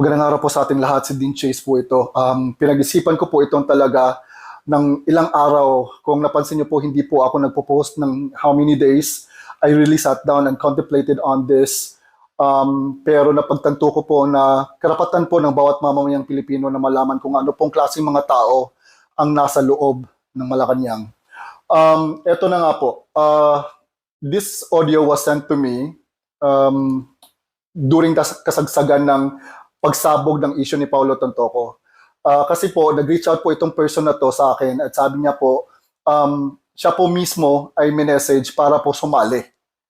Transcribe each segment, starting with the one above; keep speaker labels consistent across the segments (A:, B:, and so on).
A: Magandang araw po sa ating lahat. Si Dean Chase po ito. Pinag-isipan ko po itong talaga ng ilang araw. Kung napansin niyo po, hindi po ako nagpo-post ng how many days. I really sat down and contemplated on this. Pero napagtanto ko po na karapatan po ng bawat mamamayang Pilipino na malaman kung ano pong klaseng mga tao ang nasa loob ng Malacanang. Ito na nga po. This audio was sent to me during kasagsagan ng pagsabog ng issue ni Paulo Tontoco. Kasi po, nag-reach out po itong person na to sa akin at sabi niya po, siya po mismo ay minessage para po sumali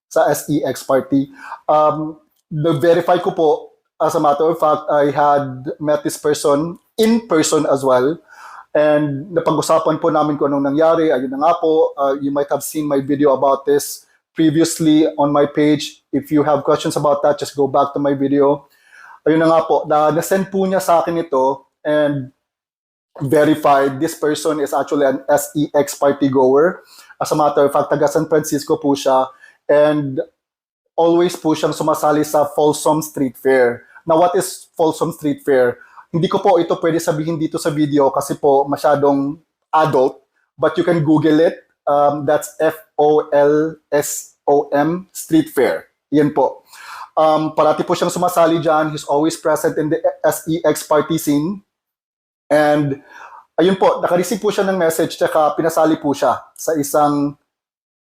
A: sa SEX party. Na-verify ko po, as a matter of fact, I had met this person in person as well. And napag-usapan po namin kung anong nangyari. Ayun na nga po, you might have seen my video about this previously on my page. If you have questions about that, just go back to my video. Ayun na nga po, na-send po niya sa akin ito and verified this person is actually an SEX party goer. As a matter of fact, taga San Francisco po siya and always po siyang sumasali sa Folsom Street Fair. Now, what is Folsom Street Fair? Hindi ko po ito pwede sabihin dito sa video kasi po masyadong adult, but you can Google it. That's FOLSOM Street Fair. Yan po. Parati po siyang sumasali dyan. He's always present in the SEX party scene. And ayun po, nakareceive po siya ng message tsaka pinasali po siya sa isang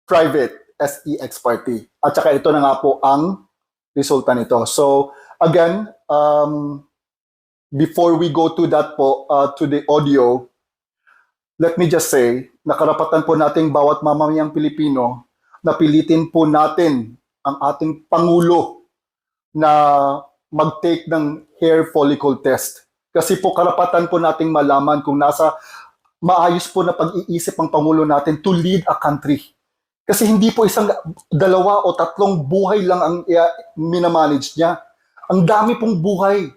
A: private SEX party. At saka ito na nga po ang resulta nito. So again, before we go to that po, to the audio, let me just say, nakarapatan po nating bawat mamamayang Pilipino na pilitin po natin ang ating Pangulo na mag-take ng hair follicle test. Kasi po karapatan po nating malaman kung nasa maayos po na pag-iisip ang Pangulo natin to lead a country. Kasi hindi po isang, dalawa o tatlong buhay lang ang minamanage niya. Ang dami pong buhay.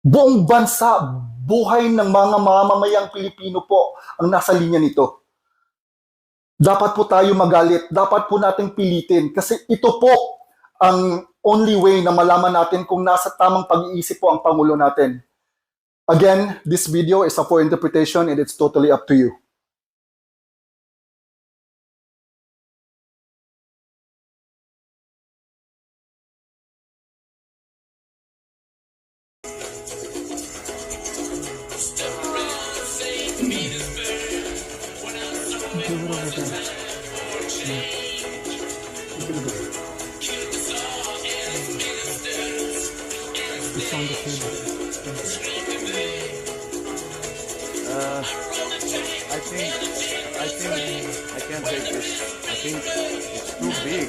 A: Buong bansa, buhay ng mga mamamayang Pilipino po ang nasa linya nito. Dapat po tayo magalit, dapat po nating pilitin kasi ito po ang only way na malaman natin kung nasa tamang pag-iisip po ang Pangulo natin. Again, this video is up for interpretation and it's totally up to you.
B: I think I can't take this. I think it's too big.